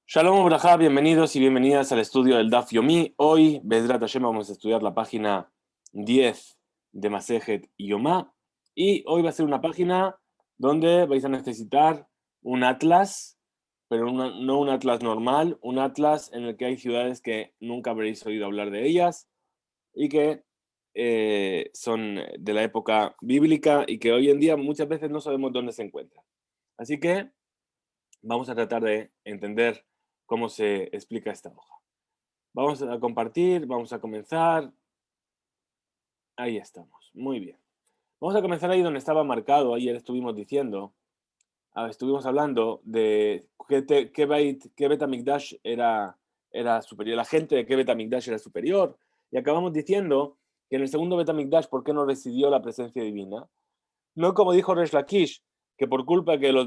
Shalom Ubrajá, bienvenidos y bienvenidas al estudio del Daf Yomi. Hoy, Bezrat Hashem, vamos a estudiar la página 10 de Masejet Yomá. Y hoy va a ser una página donde vais a necesitar un atlas, pero no un atlas normal, un atlas en el que hay ciudades que nunca habréis oído hablar de ellas y que son de la época bíblica y que hoy en día muchas veces no sabemos dónde se encuentran. Así que vamos a tratar de entender cómo se explica esta hoja. Vamos a compartir, vamos a comenzar. Ahí estamos, muy bien. Vamos a comenzar ahí donde estaba marcado. Ayer estuvimos diciendo, estuvimos hablando de qué Bet HaMikdash era superior, la gente de qué Bet HaMikdash era superior, y acabamos diciendo que en el segundo Bet HaMikdash, ¿por qué no residió la presencia divina? No como dijo Resh Lakish, que por culpa que los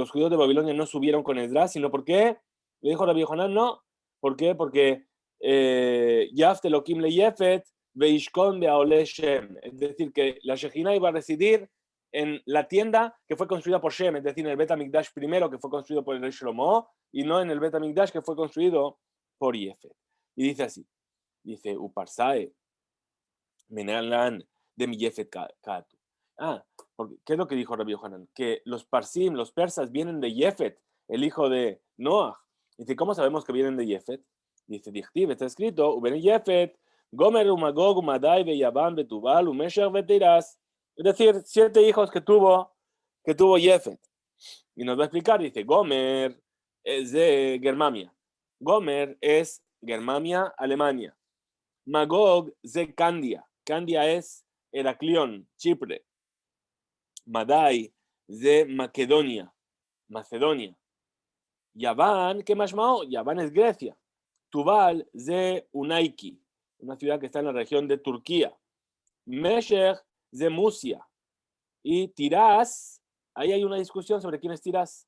judíos de Babilonia no subieron con Esdras, sino porque, le dijo Rabbi Yohanan, no. ¿Por qué? Porque Yaft Elohim le Yefet, Veishkon Beaole Shem. Es decir, que la Shejina iba a residir en la tienda que fue construida por Shem, es decir, en el Bet HaMikdash primero, que fue construido por el rey Shlomo, y no en el Bet HaMikdash que fue construido por Yefet. Y dice así, dice, Uparsae, Menalan de mi Yefet Katu. Porque, ¿qué es lo que dijo Rabbi Yohanan? Que los Parsim, los persas, vienen de Yefet, el hijo de Noah. Dice, ¿cómo sabemos que vienen de Yefet? Dice, Dichtiv, está escrito, Uben Yefet, Gomer, Umagog, Umadai, Beyaban, Betubal, Umesher, Betiras. Es decir, 7 hijos que tuvo Yefet. Y nos va a explicar, dice, Gomer es de Germania. Gomer es Germania, Alemania. Magog es de Candia. Candia es Heraclión, Chipre. Madai de Macedonia. Yaván, ¿qué más mao? Yaván es Grecia. Tubal de Unaiki, una ciudad que está en la región de Turquía. Mesher de Musia. Y Tiras, ahí hay una discusión sobre quién es Tiras.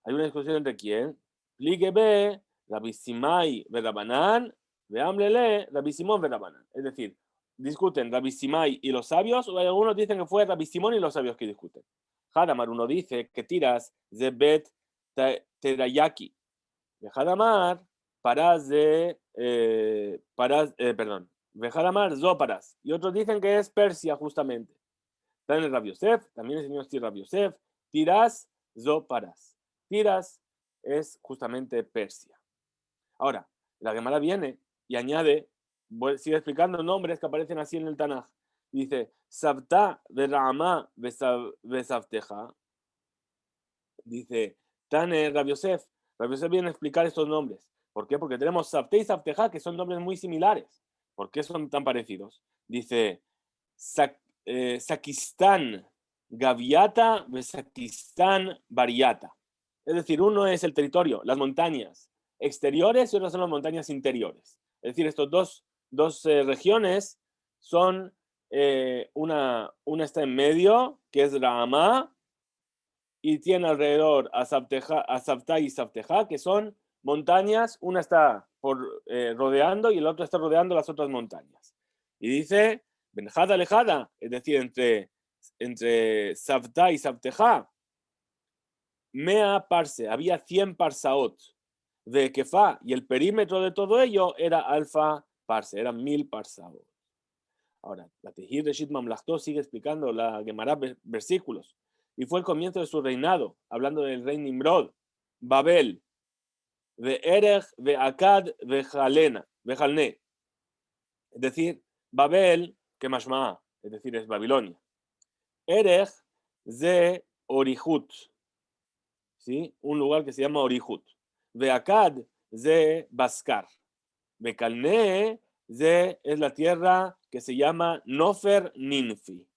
Hay una discusión entre quién. Pligebe, Rabbi Simai, Verabanán, Veamlele, Rabbi Simón, Verabanán. Es decir, discuten Rabbi Simai y los sabios, o algunos dicen que fue Rabbi Simón y los sabios que discuten. Hadamar, uno dice que Tiras de Bet Terayaki. De Hadamar, Paras de. Perdón. De Hadamar, Zóparas. Y otros dicen que es Persia, justamente. También es Rabbi Yosef, también enseñó así Rabbi Yosef. Tiras, Zóparas. Tiras es justamente Persia. Ahora, la Gemara viene y añade, sigue explicando nombres que aparecen así en el Tanaj. Dice, Sabta de Rama Besavteja. Dice, Tane Rabbi Yosef. Rabbi Yosef viene a explicar estos nombres. ¿Por qué? Porque tenemos Sabte y Sabteja, que son nombres muy similares. ¿Por qué son tan parecidos? Dice, Sakistán Gaviata, Sakistán Variata. Es decir, uno es el territorio, las montañas exteriores y otras son las montañas interiores. Es decir, estos dos regiones son, una está en medio, que es Ramá, y tiene alrededor a Sabta y Sabteja, que son montañas, una está rodeando y el otro está rodeando las otras montañas. Y dice, Benjada Alejada, es decir, entre Sabta y Sabteja, Mea Parse, había 100 parsaot de Kefa, y el perímetro de todo ello era alfa parse, eran 1000 parsaot. Ahora, la Tejir Reshit Mamlachtó sigue explicando la Gemara versículos. Y fue el comienzo de su reinado, hablando del rey Nimrod, Babel, de Erech, de Akkad, de Jalné. Es decir, Babel, que mashma, es decir, es Babilonia. Erech de Orihut, ¿sí? Un lugar que se llama Orihut. De Akkad de Baskar. De Calné es la tierra que se llama Nofer Ninfi.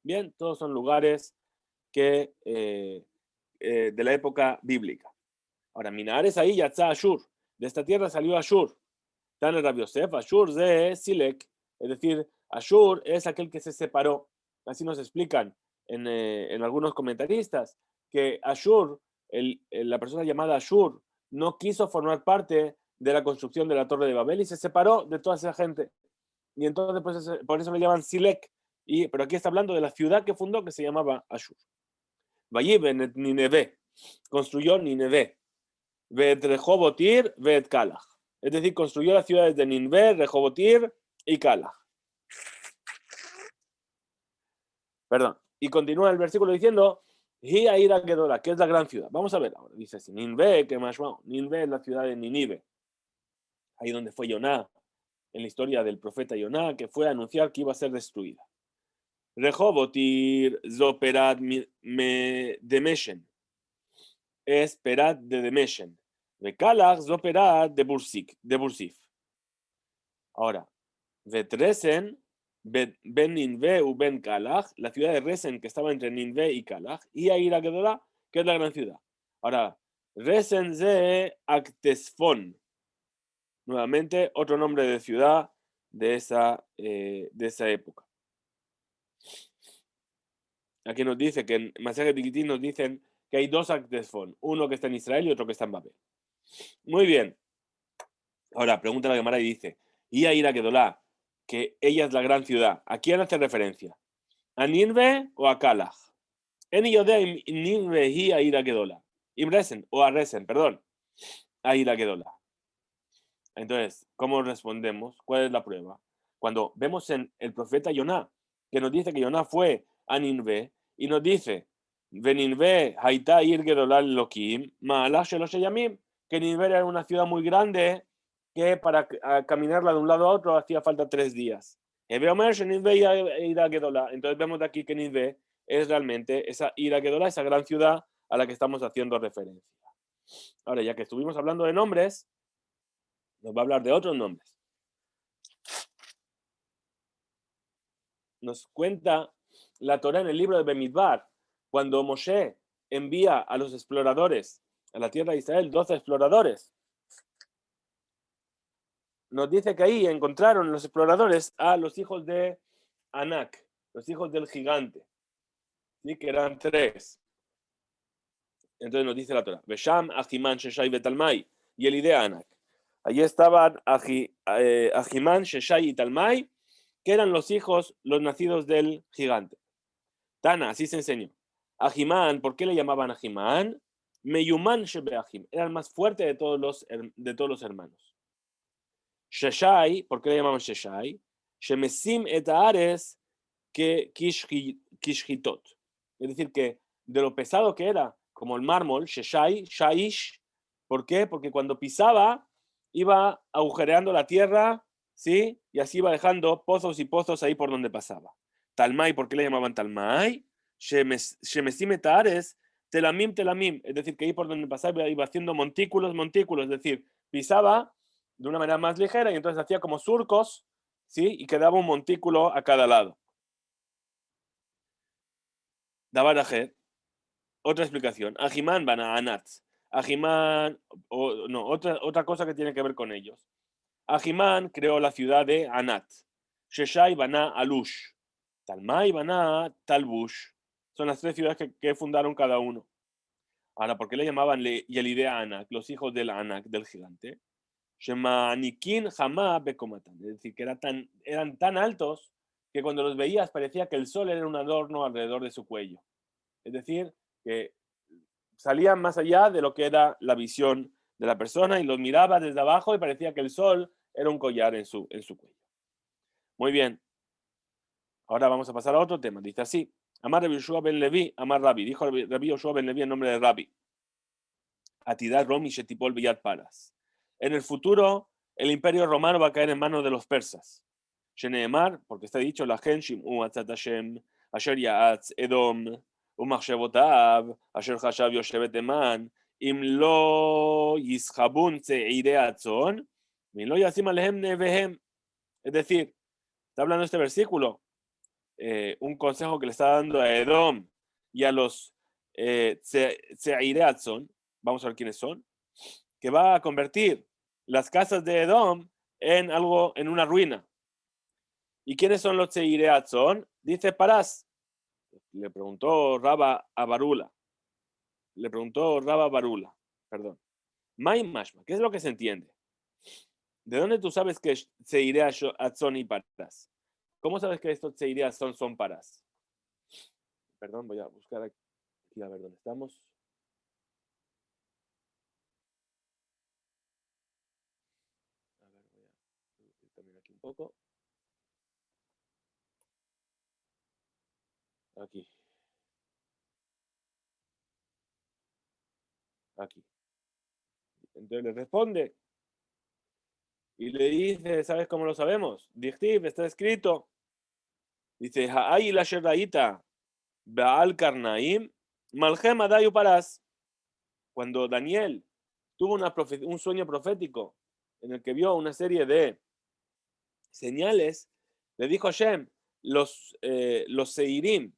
Bien, todos son lugares que de la época bíblica. Ahora, Minares ahí ya está Ashur. De esta tierra salió Ashur. Tan el Rabbi Yosef, Ashur de Silek. Es decir, Ashur es aquel que se separó. Así nos explican en algunos comentaristas que Ashur, la persona llamada Ashur, no quiso formar parte de la construcción de la Torre de Babel y se separó de toda esa gente. Y entonces, pues, por eso le llaman Silek. Pero aquí está hablando de la ciudad que fundó, que se llamaba Ashur. Vayiben Nineve, construyó Nineve. Vet Rehobotir, Vet Kalach. Es decir, construyó las ciudades de Ninvé, Rehobotir y Kalach. Perdón. Y continúa el versículo diciendo, Hi Ira Gedola, que es la gran ciudad. Vamos a ver ahora. Dice así, Ninvé, que más vamos. Ninvé es la ciudad de Ninive. Ahí donde fue Yoná, en la historia del profeta Yoná, que fue a anunciar que iba a ser destruida. Rehobotir, Zoperat de Meshen. Es Perat de Demeshen. De Kalach, Zoperat de Bursif. Ahora, Vetresen, Ben Ninvé u Ben Kalach, la ciudad de Resen que estaba entre Ninvé y Kalach, y Aira Gedolá, que es la gran ciudad. Ahora, Resen ze Aktesfon, nuevamente otro nombre de ciudad de esa época. Aquí nos dice que en Masejet Gitín nos dicen que hay dos Aktesfon, uno que está en Israel y otro que está en Babel. Muy bien. Ahora, pregunta la Gemara y dice, y Aira Gedolá, que ella es la gran ciudad. ¿A quién hace referencia? ¿A Ninve o a Kalach? En Yodea Ninve y a Ira Gedola. Resen, o a Resen, perdón. A Ira Gedola. Entonces, ¿cómo respondemos? ¿Cuál es la prueba? Cuando vemos en el profeta Yoná, que nos dice que Yoná fue a Ninve, y nos dice, Veninve, Haitá Ir Gedola Lokim, Ma'alach Shelosh Yamim, que Ninve era una ciudad muy grande, que para caminarla de un lado a otro hacía falta 3 días. Entonces vemos de aquí que Ninve es realmente esa Ira Gedola, esa gran ciudad a la que estamos haciendo referencia. Ahora, ya que estuvimos hablando de nombres, nos va a hablar de otros nombres. Nos cuenta la Torá en el libro de Bemidbar, cuando Moshe envía a los exploradores a la tierra de Israel, 12 exploradores. Nos dice que ahí encontraron los exploradores a los hijos de Anak, los hijos del gigante, ¿sí? Que eran 3. Entonces nos dice la Torá, Besham, Ahiman, Sheshai, Betalmai, y el de Anak. Allí estaban Ahiman, Sheshai y Talmai, que eran los hijos, los nacidos del gigante. Tana, así se enseñó. Ahimán, ¿por qué le llamaban Ahimán? Meyuman Shebeahim, era el más fuerte de todos los hermanos. Sheshai, ¿por qué le llamaban Sheshai? Shemesim et Ares que Kishhitot. Es decir, que de lo pesado que era, como el mármol, Sheshai, Shaish. ¿Por qué? Porque cuando pisaba, iba agujereando la tierra, ¿sí? Y así iba dejando pozos y pozos ahí por donde pasaba. Talmai, ¿por qué le llamaban Talmai? Shemesim et Ares, Telamim, Telamim. Es decir, que ahí por donde pasaba iba haciendo montículos, montículos. Es decir, pisaba de una manera más ligera y entonces hacía como surcos, ¿sí? Y quedaba un montículo a cada lado. Dabaraje, otra explicación. Ajimán van a Anat. Ajimán, no, otra cosa que tiene que ver con ellos. Ajimán creó la ciudad de Anat. Sheshai van a Alush. Talmai van a Talbush. Son las 3 ciudades que fundaron cada uno. Ahora, ¿por qué le llamaban Yelide a Anak, los hijos del Anak, del gigante? Shemanikin Hamá Bekomatan. Es decir, que eran tan altos que cuando los veías parecía que el sol era un adorno alrededor de su cuello. Es decir, que salían más allá de lo que era la visión de la persona y los miraba desde abajo y parecía que el sol era un collar en su cuello. Muy bien. Ahora vamos a pasar a otro tema. Dice así. Amar Rabbi Yoshua ben Levi, Amar Rabbi. Dijo Rabbi Yoshua ben Levi en nombre de Rabbi. Atidar Romi Shetipol Biyad Paras. En el futuro, el imperio romano va a caer en manos de los persas. Sheneemar, porque está dicho, la Henshim Atzat Hashem, Asher Yaatz Edom, Umachshavotav, Asher Hashav Yoshevet Eman, Im lo Yishabun Tzeire Atzon, Im lo Yasim Alehem Nevehem. Es decir, está hablando este versículo, un consejo que le está dando a Edom y a los Tzeire Atzon, vamos a ver quiénes son, que va a convertir las casas de Edom en una ruina. ¿Y quiénes son los Tzeireatzon? Dice Parás. Le preguntó Raba a Barula. Perdón. Mai Mashma, ¿qué es lo que se entiende? ¿De dónde tú sabes que Tzeireatzon y Parás? ¿Cómo sabes que estos Tzeireatzon son Parás? Perdón, voy a buscar aquí a ver dónde estamos. también aquí un poco. Aquí. Aquí. Entonces le responde y le dice, ¿sabes cómo lo sabemos? Dichtiv, está escrito. Dice, Ha'ay la sheraita Baal Karnaim, Malchem Adayu Paras. Cuando Daniel tuvo un sueño profético en el que vio una serie de señales, le dijo a Hashem, los seirim,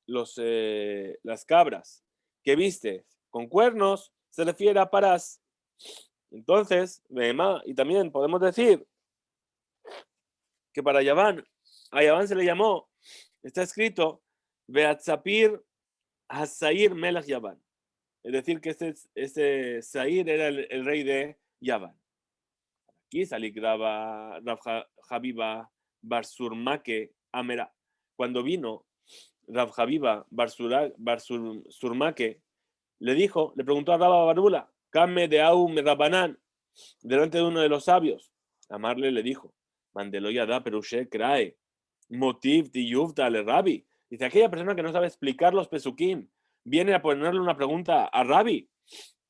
las cabras que viste con cuernos, se refiere a Parás. Entonces, y también podemos decir que para Yaván, a Yaván se le llamó, está escrito, Beatzapir Hasair Melech Yaván. Es decir, que este Sair era el rey de Yaván. Aquí saligraba Rav Habiba Barsurmake Amera. Cuando vino Rav Habiba Barsurmake, le preguntó a Rabba Barbula, Kame de Aum Rabanán, delante de uno de los sabios. Amarle le dijo, Mandelo Yada Perushe Krae, Motiv Tiyuvta le Rabbi. Dice, aquella persona que no sabe explicar los pesukim, viene a ponerle una pregunta a Rabbi.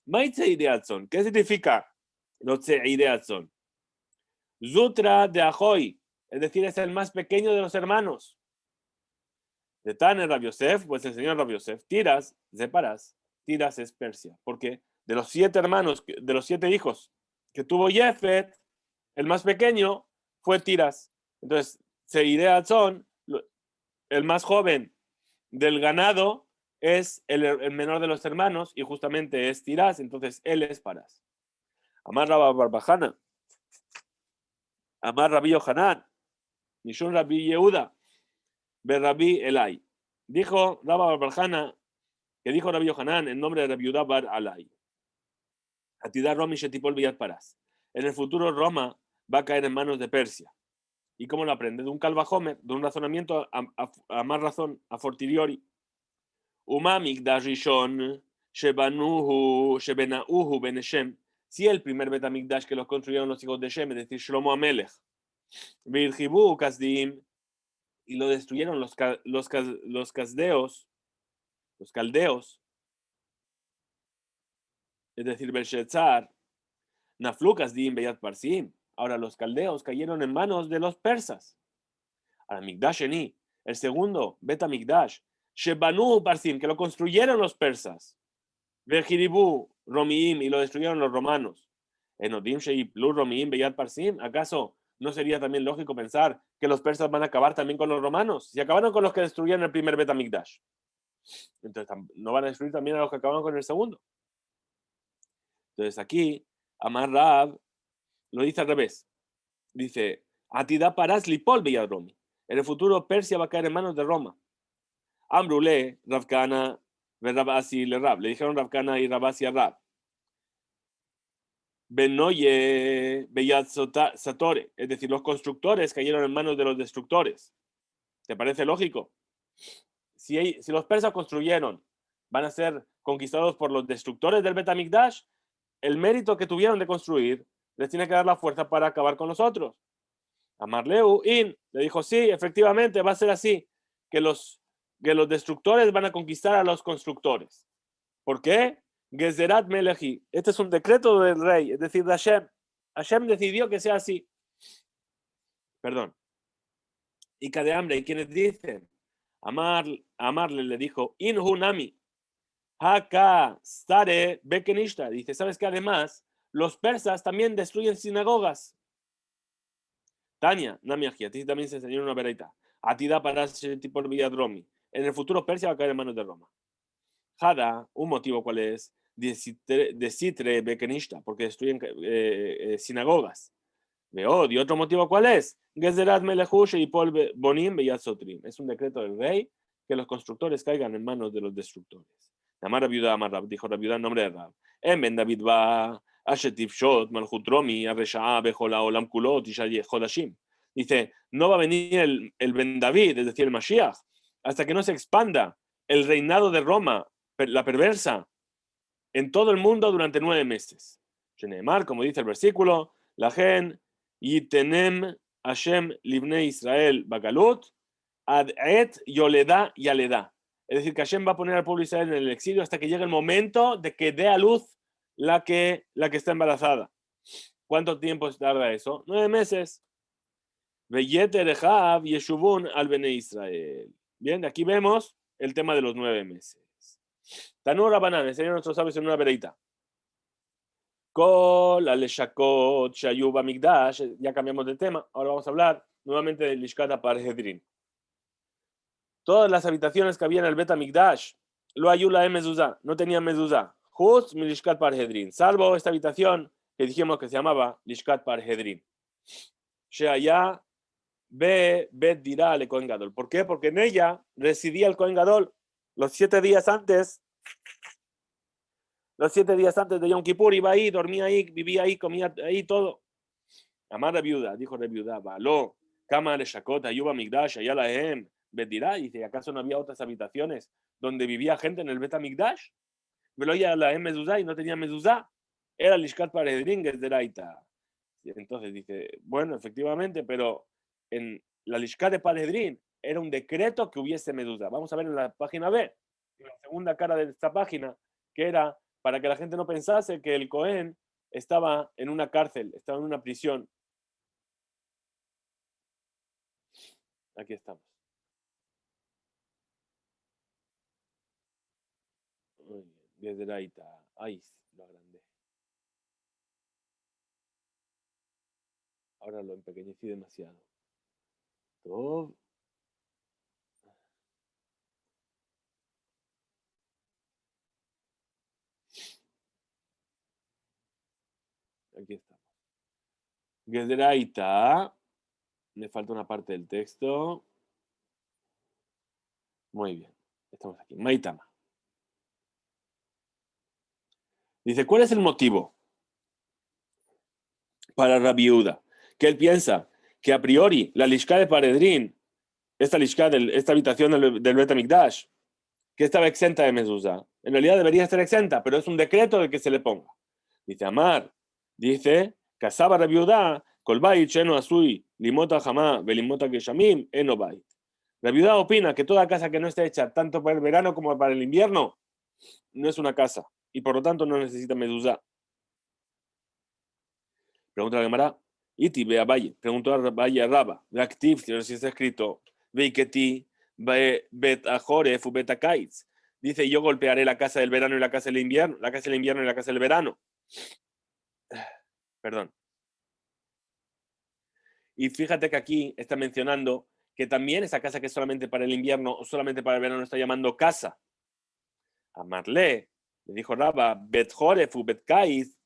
¿Qué significa los Tzeideatzon? Zutra de Ajoy, es decir, es el más pequeño de los hermanos. De Tane Rabbi Yosef, pues el señor Rabbi Yosef, Tiras, Zeparas, Tiras es Persia, porque de los 7 hermanos, de los 7 hijos que tuvo Jefet, el más pequeño fue Tiras. Entonces, Seideatzon, el más joven del ganado, es el menor de los hermanos y justamente es Tiras, entonces él es Paras. Amar Rabba Barbajana, Amar Rabbi Yohanan, Nishun Rabbi Yehuda, Berrabbi Elai. Dijo Rabba Barbajana, que dijo Rabbi Yohanan en nombre de Rabbi Yehuda Bar Alai. Atidar Romi Shetipol Villat Paras. En el futuro Roma va a caer en manos de Persia. ¿Y cómo lo aprende? De un calvajomer, de un razonamiento a más razón, a fortiori. Umamik Dashishon, Shebenauhu Beneshem. Si el primer Betamikdash que los construyeron los hijos de Shem, es decir, Shlomo Amelech, Virjibu Kasdim, y lo destruyeron los caldeos, es decir, Belshazzar, Naflu Kasdim Beyat Parsim. Ahora los caldeos cayeron en manos de los persas. Ahora Mikdash Eni, el segundo Betamikdash, Shebanu Parsim, que lo construyeron los persas. Virjibu Romiim, y lo destruyeron los romanos. Enodim Sheiplu Romiim Beyat Parsim. ¿Acaso no sería también lógico pensar que los persas van a acabar también con los romanos? Si acabaron con los que destruyeron el primer Betamikdash, entonces no van a destruir también a los que acabaron con el segundo. Entonces aquí Amar Rab lo dice al revés. Dice, Atida Paras Lipol Beyat Romi. En el futuro Persia va a caer en manos de Roma. Ambrule, Ravkana, Rabasi le Rab. Le dijeron Ravkana y Rabasi a Rab. Benoye Beyat Satore. Es decir, los constructores cayeron en manos de los destructores. ¿Te parece lógico? Si los persas construyeron, van a ser conquistados por los destructores del Betamikdash, el mérito que tuvieron de construir les tiene que dar la fuerza para acabar con los otros. Amarleu In le dijo, sí, efectivamente va a ser así, que los destructores van a conquistar a los constructores. ¿Por qué? Gezerat Melechi. Este es un decreto del rey, es decir, de Hashem. Hashem decidió que sea así. Perdón. Y de hambre, ¿y quienes dicen? Amarle le dijo, In Hunami, Haka Stare Bekenishta. Dice, ¿sabes qué? Además, los persas también destruyen sinagogas. Tania, Nami Aji, a ti también se enseñó una verita. A ti da para tipo Villadromi. En el futuro Persia va a caer en manos de Roma. Hada, un motivo cuál es, de Sitre Bekenishta, porque destruyen sinagogas. Veod, y otro motivo cuál es, Gezerat Melehush y Pol Bonim Beyat Sotrim. Es un decreto del rey que los constructores caigan en manos de los destructores. Amar Rabiuda, Amar Rab, dijo Rabiuda en nombre de Rab. Ben David va Ashetiv Shot, Malhutromi, Arreshaa, Bejola, Olam Kulot y Jodashim. Dice, no va a venir el Ben David, es decir, el Mashiach, hasta que no se expanda el reinado de Roma, la perversa, en todo el mundo durante 9 meses. Sheneemar, como dice el versículo, la gen Yitenem Hashem Livnei Israel Bagalut, Ad Et Yoleda Yaleda. Es decir, que Hashem va a poner al pueblo de Israel en el exilio hasta que llegue el momento de que dé a luz la que está embarazada. ¿Cuánto tiempo tarda eso? 9 meses. Veyeter Echav Yeshuvun al Bene Israel. Bien, aquí vemos el tema de los 9 meses. Tanur Rabanan, enseñó a nuestros sabios en una vereita. Kol Aleshakot Shayuba Migdash, ya cambiamos de tema, ahora vamos a hablar nuevamente de Lishkat Parhedrin. Todas las habitaciones que había en el Bet Migdash, lo ayula mezuzá, no tenían mezuzá. Just mi Lishkat Parhedrin, salvo esta habitación que dijimos que se llamaba Lishkat Parhedrin. Sheaya Be Bet dirá al Kohen Gadol. ¿Por qué? Porque en ella residía el Kohen Gadol los 7 días antes. Los 7 días antes de Yom Kippur iba ahí, dormía ahí, vivía ahí, comía ahí todo. Amar la viuda, dijo la viuda, Baló, Kama de Shakota, Yuba Migdash, Ayalahem, Bedirá, dice, ¿acaso no había otras habitaciones donde vivía gente en el Bet Migdash? Velo ya la mezuzá y no tenía mezuzá. Era Lishkat Parhedrin de Raita. Entonces dice, bueno, efectivamente, pero en la Lishkat de Parhedrin era un decreto que hubiese mezuzá. Vamos a ver en la página B, en la segunda cara de esta página, que era para que la gente no pensase que el Cohen estaba en una cárcel, estaba en una prisión. Aquí estamos. Desde la Ita. Ay, lo agrandé. Ahora lo empequeñecí demasiado. Todo. Aquí estamos. Gedraita. Me falta una parte del texto. Muy bien. Estamos aquí. Maitama. Dice, ¿cuál es el motivo para Rabbi Yehuda? Que él piensa que a priori la Lishká de Parhedrin, esta Lishká, esta habitación del Bet HaMikdash, que estaba exenta de mezuzá, en realidad debería estar exenta, pero es un decreto de que se le ponga. Dice Amar, dice, Kasaba Rabbi Yehuda, Kol Bait Sheno Asui, Limota Hamá, Velimota Geshamim, Eno Bait. Rabbi Yehuda opina que toda casa que no esté hecha tanto para el verano como para el invierno no es una casa y por lo tanto no necesita mezuzá. Pregunta a la Gemara, Iti ve a Valle, preguntó a Valle a Raba, Reactiv, si está escrito, Veiketi, Bet Ajoref, Bet Akaitz. Dice, yo golpearé la casa del verano y la casa del invierno, la casa del invierno y la casa del verano. Perdón. Y fíjate que aquí está mencionando que también esa casa que es solamente para el invierno o solamente para el verano está llamando casa. A Marlé, le dijo Raba, Bet Joref, Bet Kaiz,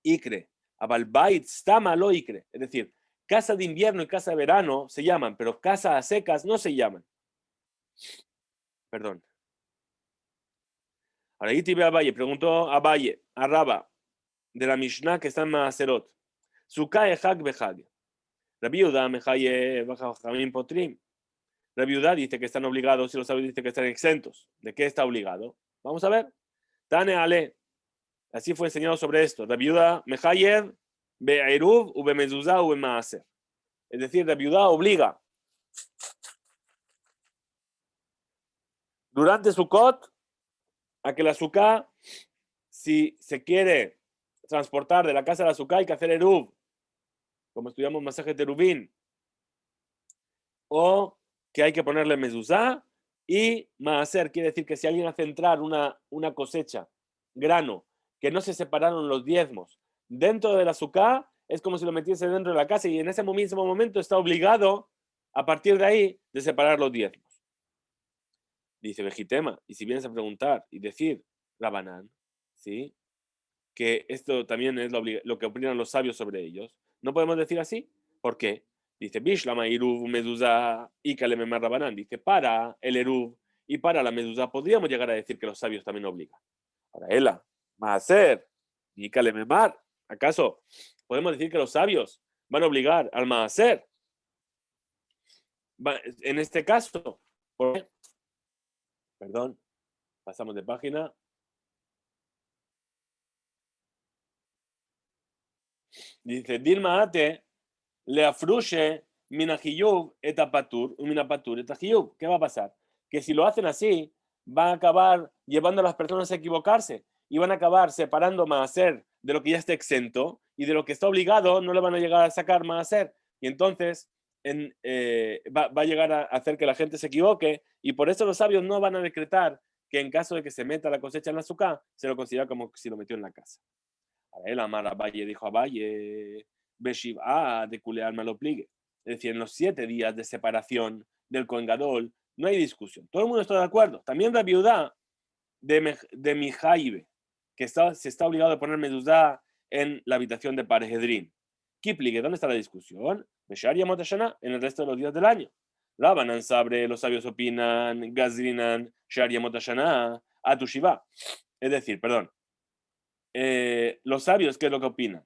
Ikre. Abalbait Stama lo Ikre. Es decir, casa de invierno y casa de verano se llaman, pero casa a secas no se llaman. Perdón. Ahora Itibe Abaye preguntó a Abaye, a Raba, de la Mishnah que está en Maaserot. Suka Echag Bechag. Rabbi Yehuda Mechaye Bajamim Potrim. Rabbi Yehuda dice que están obligados y los sabios dicen que están exentos. ¿De qué está obligado? Vamos a ver. Tane Ale. Así fue enseñado sobre esto. Rabbi Yehuda Mechaye Be'eruv u Be'mezuzah u Be'maaser. Es decir, Rabbi Yehuda obliga durante Sukkot a que la Sukkah, si se quiere transportar de la casa de la Sukkah, hay que hacer Eruv, como estudiamos Masaje Terubín, o que hay que ponerle mezuzá y maaser, quiere decir que si alguien hace entrar una cosecha, grano, que no se separaron los diezmos dentro de la Sukkah, es como si lo metiese dentro de la casa y en ese mismo momento está obligado a partir de ahí de separar los diezmos. Dice Vejitema, y si vienes a preguntar y decir Rabanán, ¿sí? Que esto también es lo que opinan los sabios sobre ellos, no podemos decir así. ¿Por qué? Dice Bishlama Iruv Medusa y Kalememar Rabanán. Dice para el Eruv y para la Medusa podríamos llegar a decir que los sabios también obligan. Ahora, Ela, Maaser y Kalememar, ¿acaso podemos decir que los sabios van a obligar al Maaser? En este caso, ¿por qué? Perdón, pasamos de página. Dice Dilma Ate, le afrushe minahiyuv etapatur, minapatur etahiyuv. ¿Qué va a pasar? Que si lo hacen así, van a acabar llevando a las personas a equivocarse y van a acabar separando maaser de lo que ya está exento y de lo que está obligado no le van a llegar a sacar maaser. Y entonces va a llegar a hacer que la gente se equivoque y por eso los sabios no van a decretar que en caso de que se meta la cosecha en la azúcar, se lo considera como si lo metió en la casa. A él, Amar Abaye dijo Abaye, Beshiva de Kuleal me lo pligue. Es decir, en los 7 días de separación del Kohen Gadol no hay discusión. Todo el mundo está de acuerdo. También la viuda de Mijaibe, que se está obligado a poner mezuzá en la habitación de Parehedrin. Kipligue, ¿dónde está la discusión? Besharia Motashana, en el resto de los días del año. Rabanan Sabre, los sabios opinan, Gazrinan, Sharia Motashana, Atushiva. Es decir, perdón, los sabios, ¿qué es lo que opinan?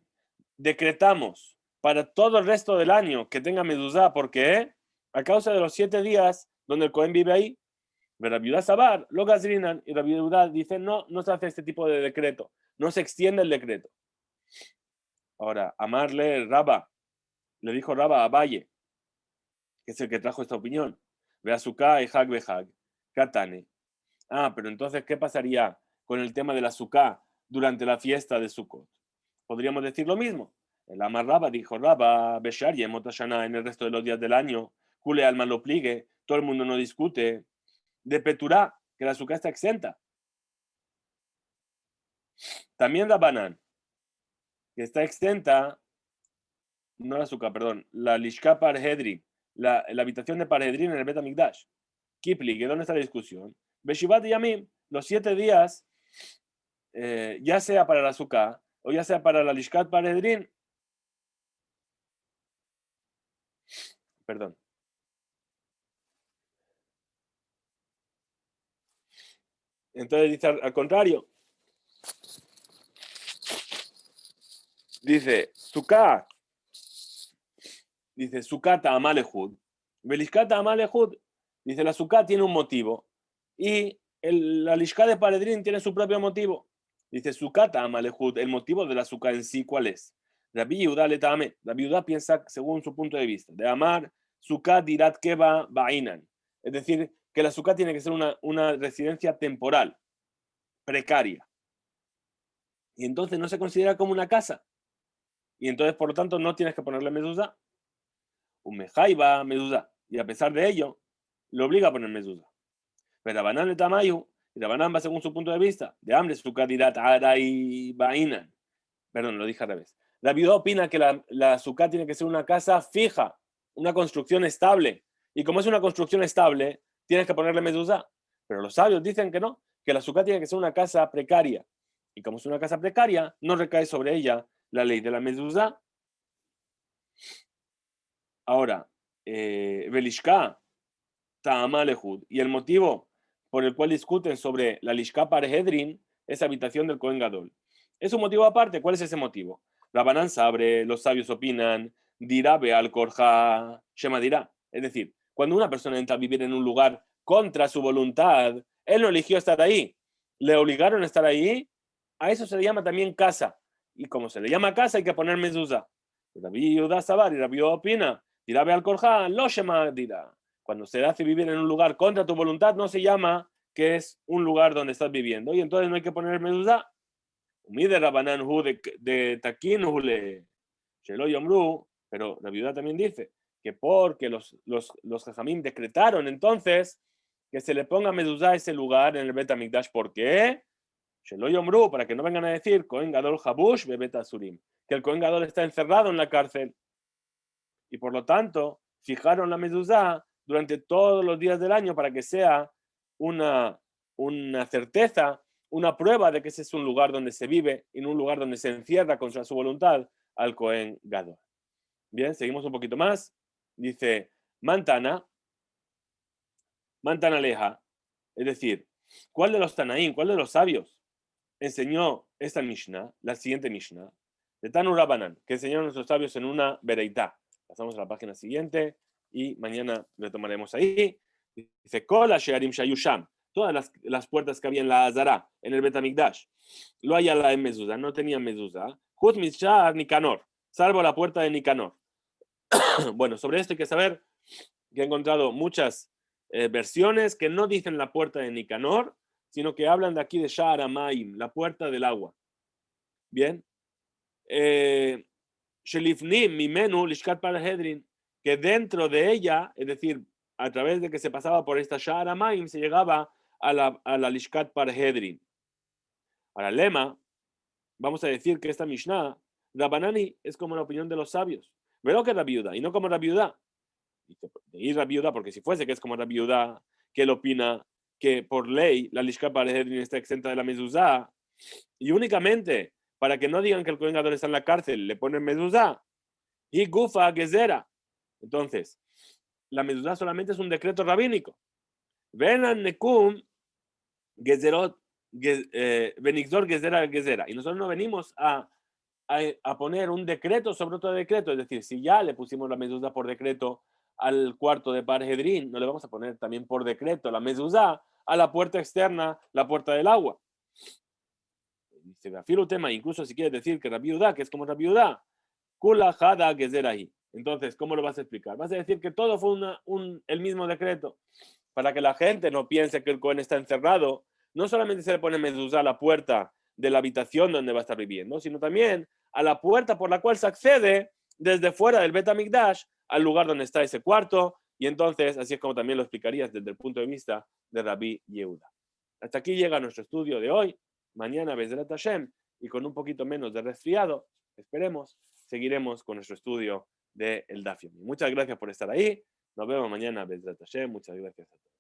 Decretamos para todo el resto del año que tenga mezuzá, porque a causa de los 7 días donde el Cohen vive ahí, pero Rabbi Yehuda Sabar, lo gazrinan, y Rabbi Yehuda dice, no, no se hace este tipo de decreto, no se extiende el decreto. Ahora, Amarle Raba, le dijo Raba a Valle, que es el que trajo esta opinión, Beazuká y Hag Behag, Katane. Ah, pero entonces, ¿qué pasaría con el tema del azúcar durante la fiesta de Sukkot? Podríamos decir lo mismo. El Amar Raba dijo, Raba, Beshar y Motashana en el resto de los días del año, Kule Alma lo pligue, todo el mundo no discute. De Peturá, que la azúcar está exenta. También la banán, que está exenta, no la azúcar, perdón, la Lishka Parhedrin, la habitación de Parhedrin en el Bet Amikdash. Kipli, ¿dónde está la discusión? Beshivat y Yamim, los 7 días, ya sea para la azúcar o ya sea para la Lishkat Parhedrin, perdón. Entonces dice al contrario, dice Sukkah, dice Sukkata Amalehud, Belishkata Amalehud, dice la Sukkah tiene un motivo y la Lishka de Paredrín tiene su propio motivo. Dice Sukkata Amalehud, el motivo de la Sukkah en sí, ¿cuál es? Rabbi Yehuda le tame, Rabbi Yehuda piensa según su punto de vista, de Amar Sukkah dirat keva ba'inan, es decir, que la Sukkah tiene que ser una residencia temporal, precaria. Y entonces no se considera como una casa. Y entonces, por lo tanto, no tienes que ponerle mezuzá. Un mejaiba mezuzá. Y a pesar de ello, lo obliga a poner mezuzá. Pero Rabanán de Tamayu, y Rabanán va según su punto de vista, de hambre, su candidat arai bainan. Perdón, lo dije al revés. La viuda opina que la azúcar tiene que ser una casa fija, una construcción estable. Y como es una construcción estable, tienes que ponerle mezuzá. Pero los sabios dicen que no, que la azúcar tiene que ser una casa precaria. Y como es una casa precaria, no recae sobre ella la ley de la mezuzá. Ahora, Belishka, Ta'ama Lehud, y el motivo por el cual discuten sobre la Lishka Parhedrin es habitación del Kohen Gadol. Es un motivo aparte. ¿Cuál es ese motivo? Rabanán Sabre, los sabios opinan, dirá Beal Korja, Shema dirá. Es decir, cuando una persona entra a vivir en un lugar contra su voluntad, él no eligió estar ahí, le obligaron a estar ahí, a eso se le llama también casa. Y como se le llama casa, hay que poner mezuzá. Rabbi Yehuda Sabar y Rabbi Yehuda opina, dirá Beal Korja, lo Shema dirá. Cuando se hace vivir en un lugar contra tu voluntad, no se llama que es un lugar donde estás viviendo. Y entonces no hay que poner mezuzá. Umide Rabanán Hu de Takin Hule, Shelo Yomru, pero la viuda también dice que porque los Jajamim decretaron entonces que se le ponga mezuzá a ese lugar en el Bet Amikdash. ¿Por qué? Shelo Yomru, para que no vengan a decir Kohen Gadol Habush Bebet Asurim, que el Kohen Gadol está encerrado en la cárcel. Y por lo tanto, fijaron la mezuzá durante todos los días del año para que sea una certeza, una prueba de que ese es un lugar donde se vive, en un lugar donde se encierra contra su voluntad al Cohen Gadol. Bien, seguimos un poquito más. Dice, Mantana Leja, es decir, ¿cuál de los Tanaín, cuál de los sabios enseñó esta Mishnah, la siguiente Mishnah, de Tanu Rabanan, que enseñaron nuestros sabios en una Bereitá? Pasamos a la página siguiente y mañana retomaremos ahí. Dice, Kola Shearim Shayusham, todas las puertas que había en la Azara, en el Betamigdash, lo hay a la mezuzá, no tenían mezuzá. Jut Mishar Nicanor, salvo la puerta de Nicanor. Bueno, sobre esto hay que saber que he encontrado muchas versiones que no dicen la puerta de Nicanor, sino que hablan de aquí de Sha'ar HaMayim, la puerta del agua. Bien. Shelifnim Mimenu Lishkat Parahedrin, que dentro de ella, es decir, a través de que se pasaba por esta Sha'ar HaMayim, se llegaba a la Lishkat Parahedrin. Ahora, lema, vamos a decir que esta Mishnah, Rabanani, es como la opinión de los sabios. Pero que Rabbi Yehuda, y no como Rabbi Yehuda. Y Rabbi Yehuda, porque si fuese que es como Rabbi Yehuda, que él opina que por ley la Lishkat Parahedrin está exenta de la mezuzá, y únicamente para que no digan que el Kohen Gadol está en la cárcel, le ponen mezuzá y gufa gezera. Entonces, la mezuzá solamente es un decreto rabínico. Venan nekum gezerot benigzor gezera gezera. Y nosotros no venimos a poner un decreto sobre otro decreto. Es decir, si ya le pusimos la mezuzá por decreto al cuarto de Parhedrin, no le vamos a poner también por decreto la mezuzá a la puerta externa, la puerta del agua. Dice Gafilo tema, incluso si quieres decir que Rabbi Yehuda, que es como Rabbi Yehuda, Kula Hada Gezerahi. Entonces, ¿cómo lo vas a explicar? Vas a decir que todo fue el mismo decreto, para que la gente no piense que el Cohen está encerrado. No solamente se le pone mezuzá a la puerta de la habitación donde va a estar viviendo, sino también a la puerta por la cual se accede desde fuera del Bet HaMikdash al lugar donde está ese cuarto. Y entonces, así es como también lo explicarías desde el punto de vista de Rabbi Yehuda. Hasta aquí llega nuestro estudio de hoy. Mañana, Bezrat Hashem, y con un poquito menos de resfriado, esperemos, seguiremos con nuestro estudio del Daf Yomi. Muchas gracias por estar ahí. Nos vemos mañana, Bezrat Hashem. Muchas gracias a todos.